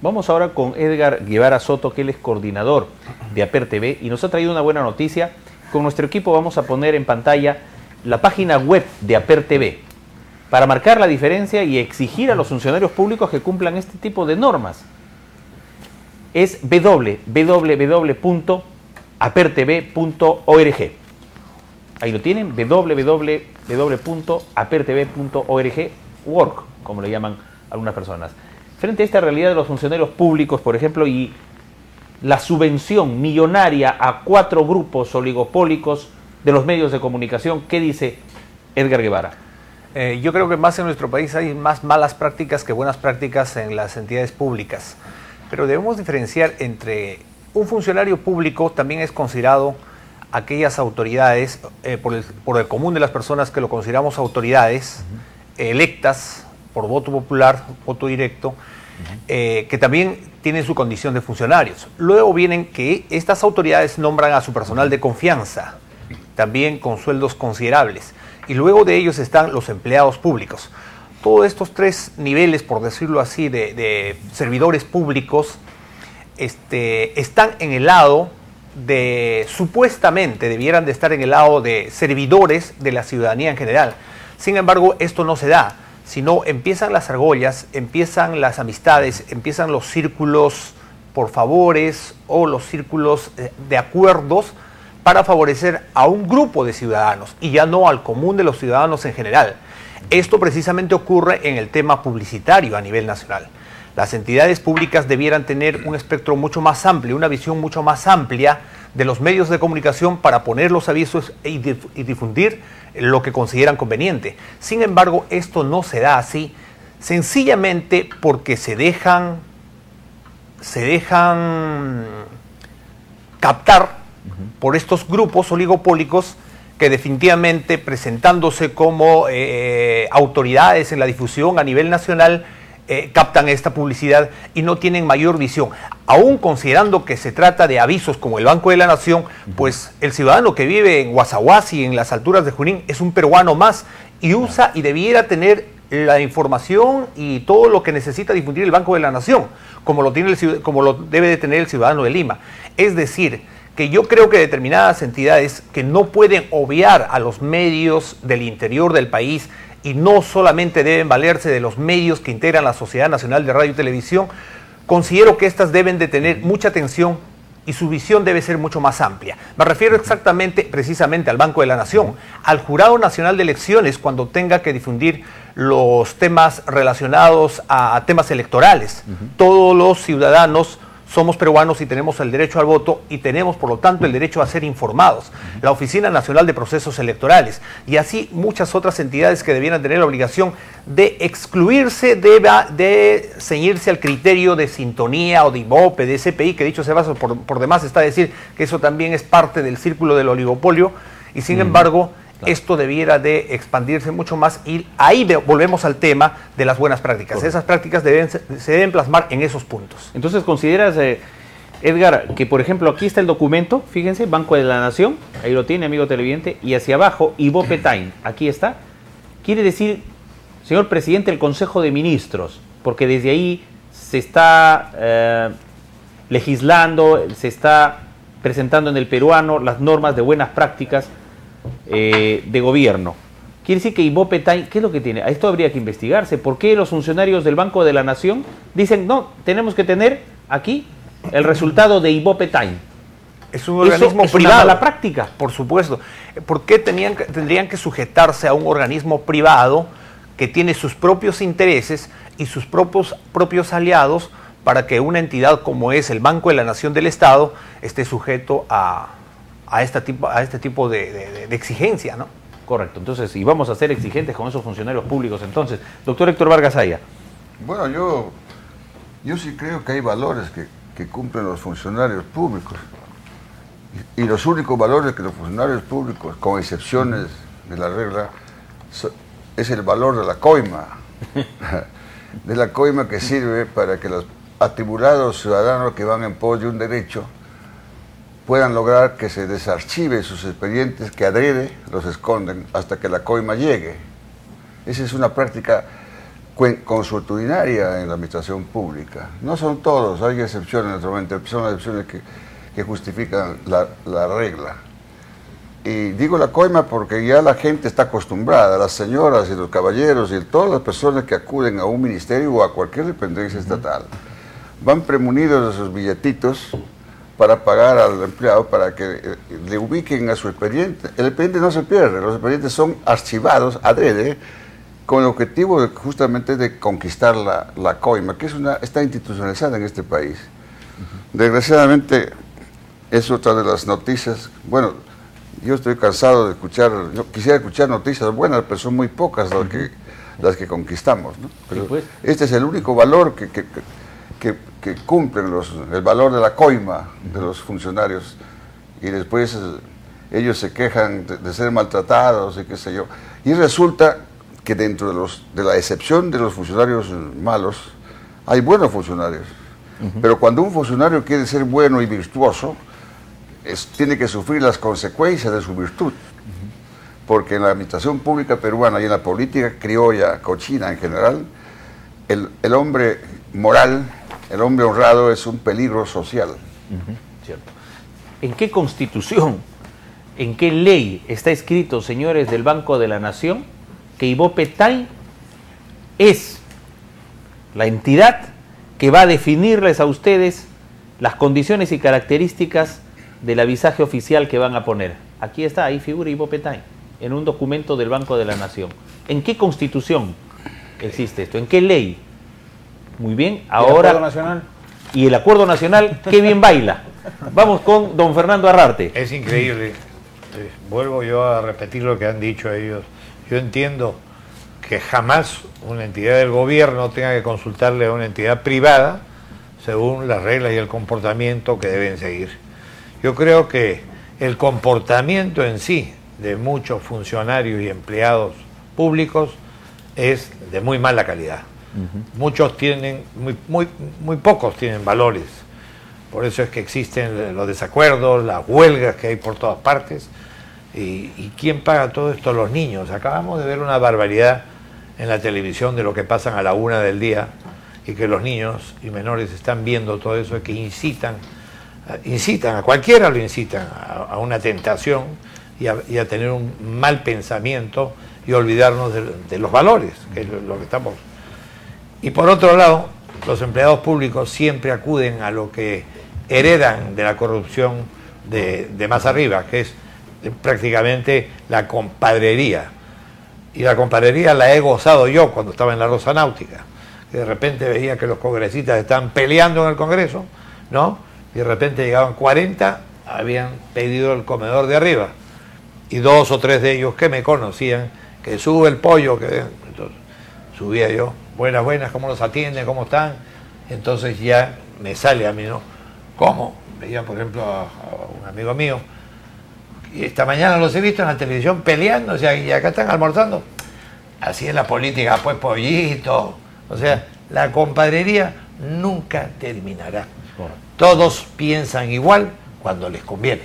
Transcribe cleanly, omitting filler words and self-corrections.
Vamos ahora con Edgar Guevara Soto, que él es coordinador de APER TV y nos ha traído una buena noticia. Con nuestro equipo vamos a poner en pantalla la página web de APER TV para marcar la diferencia y exigir a los funcionarios públicos que cumplan este tipo de normas. Es www.apertv.org. Ahí lo tienen, www.apertv.org, como le llaman algunas personas. Frente a esta realidad de los funcionarios públicos, por ejemplo, y la subvención millonaria a 4 grupos oligopólicos de los medios de comunicación, ¿qué dice Edgar Guevara? Yo creo que más en nuestro país hay más malas prácticas que buenas prácticas en las entidades públicas. Pero debemos diferenciar entre un funcionario público, también es considerado aquellas autoridades, por el común de las personas que lo consideramos autoridades, electas por voto popular, voto directo, que también tienen su condición de funcionarios. Luego vienen que estas autoridades nombran a su personal de confianza, también con sueldos considerables. Y luego de ellos están los empleados públicos. Todos estos 3 niveles, por decirlo así, de servidores públicos, están en el lado de, supuestamente debieran de estar en el lado de servidores de la ciudadanía en general. Sin embargo, esto no se da, sino empiezan las argollas, empiezan las amistades, empiezan los círculos por favores o los círculos de acuerdos para favorecer a un grupo de ciudadanos y ya no al común de los ciudadanos en general. Esto precisamente ocurre en el tema publicitario a nivel nacional. Las entidades públicas debieran tener un espectro mucho más amplio, una visión mucho más amplia de los medios de comunicación para poner los avisos y difundir lo que consideran conveniente. Sin embargo, esto no se da así, sencillamente porque se dejan captar por estos grupos oligopólicos que definitivamente, presentándose como autoridades en la difusión a nivel nacional, captan esta publicidad y no tienen mayor visión. Aún considerando que se trata de avisos como el Banco de la Nación, pues el ciudadano que vive en Guasahuasi, en las alturas de Junín, es un peruano más y usa y debiera tener la información y todo lo que necesita difundir el Banco de la Nación, como lo debe de tener el ciudadano de Lima. Es decir, que yo creo que determinadas entidades que no pueden obviar a los medios del interior del país y no solamente deben valerse de los medios que integran la Sociedad Nacional de Radio y Televisión, considero que estas deben de tener mucha atención y su visión debe ser mucho más amplia. Me refiero precisamente al Banco de la Nación, al Jurado Nacional de Elecciones cuando tenga que difundir los temas relacionados a temas electorales. Todos los ciudadanos somos peruanos y tenemos el derecho al voto y tenemos, por lo tanto, el derecho a ser informados. La Oficina Nacional de Procesos Electorales y así muchas otras entidades que debieran tener la obligación de excluirse, de ceñirse al criterio de sintonía o de IVOPE, de SPI, que dicho sea por demás está decir que eso también es parte del círculo del oligopolio y sin embargo, claro, esto debiera de expandirse mucho más y ahí volvemos al tema de las buenas prácticas. Esas prácticas se deben plasmar en esos puntos. Entonces, ¿consideras, Edgar, que por ejemplo aquí está el documento, fíjense, Banco de la Nación, ahí lo tiene, amigo televidente, y hacia abajo, IVOPE Time, aquí está, quiere decir, señor presidente del Consejo de Ministros, porque desde ahí se está legislando, se está presentando en el peruano las normas de buenas prácticas de gobierno. Quiere decir que IVOPE Time, ¿qué es lo que tiene? A esto habría que investigarse. ¿Por qué los funcionarios del Banco de la Nación dicen, no, tenemos que tener aquí el resultado de IVOPE Time? Es un organismo privado. Una mala práctica. Por supuesto. ¿Por qué tendrían que sujetarse a un organismo privado que tiene sus propios intereses y sus propios aliados para que una entidad como es el Banco de la Nación del Estado esté sujeto a este tipo de exigencia, ¿no? Correcto. Entonces, y vamos a ser exigentes con esos funcionarios públicos. Entonces, doctor Héctor Vargas Aya. Bueno, yo sí creo que hay valores que cumplen los funcionarios públicos. Y los únicos valores que los funcionarios públicos, con excepciones de la regla, es el valor de la coima. De la coima que sirve para que los atribulados ciudadanos que van en pos de un derecho puedan lograr que se desarchiven sus expedientes que adrede los esconden hasta que la coima llegue. Esa es una práctica consuetudinaria en la administración pública. No son todos, hay excepciones, naturalmente, son excepciones que justifican la regla. Y digo la coima porque ya la gente está acostumbrada, las señoras y los caballeros y todas las personas que acuden a un ministerio o a cualquier dependencia estatal, van premunidos de sus billetitos para pagar al empleado para que le ubiquen a su expediente. El expediente no se pierde, los expedientes son archivados adrede con el objetivo justamente de conquistar la coima, que está institucionalizada en este país. Desgraciadamente, es otra de las noticias. Bueno, yo estoy cansado de escuchar, yo quisiera escuchar noticias buenas, pero son muy pocas las que conquistamos, ¿no? Pero sí, pues. Este es el único valor que cumplen el valor de la coima de los funcionarios, y después ellos se quejan de ser maltratados y qué sé yo. Y resulta que dentro de la excepción de los funcionarios malos, hay buenos funcionarios. Pero cuando un funcionario quiere ser bueno y virtuoso, tiene que sufrir las consecuencias de su virtud. Porque en la administración pública peruana y en la política criolla, cochina en general, el hombre moral, el hombre honrado es un peligro social. Cierto. ¿En qué constitución, en qué ley está escrito, señores del Banco de la Nación, que Ibopetay es la entidad que va a definirles a ustedes las condiciones y características del avisaje oficial que van a poner? Aquí está, ahí figura Ibopetay, en un documento del Banco de la Nación. ¿En qué constitución existe esto? ¿En qué ley? Muy bien, ahora... ¿Y el Acuerdo Nacional? Y el Acuerdo Nacional, qué bien baila. Vamos con don Fernando Arrarte. Es increíble. Vuelvo yo a repetir lo que han dicho ellos. Yo entiendo que jamás una entidad del gobierno tenga que consultarle a una entidad privada según las reglas y el comportamiento que deben seguir. Yo creo que el comportamiento en sí de muchos funcionarios y empleados públicos es de muy mala calidad. Muchos tienen, muy pocos tienen valores. Por eso es que existen los desacuerdos, las huelgas que hay por todas partes. ¿Y quién paga todo esto? Los niños. Acabamos de ver una barbaridad en la televisión de lo que pasan a la 1 del día, y que los niños y menores están viendo todo eso, que incitan a cualquiera, lo incitan a una tentación y a tener un mal pensamiento y olvidarnos de los valores, que es lo que estamos. Y por otro lado, los empleados públicos siempre acuden a lo que heredan de la corrupción de más arriba, que es prácticamente la compadrería. Y la compadrería la he gozado yo cuando estaba en la Rosa Náutica, que de repente veía que los congresistas estaban peleando en el Congreso, ¿no? Y de repente llegaban 40, habían pedido el comedor de arriba, y 2 o 3 de ellos que me conocían, que sube el pollo, que entonces subía yo, buenas, ¿cómo los atienden? ¿Cómo están? Entonces ya me sale a mí, ¿no? ¿Cómo? Veía, por ejemplo, a un amigo mío, y esta mañana los he visto en la televisión peleando, o sea, y acá están almorzando. Así es la política, pues, pollito. O sea, la compadrería nunca terminará. Todos piensan igual cuando les conviene.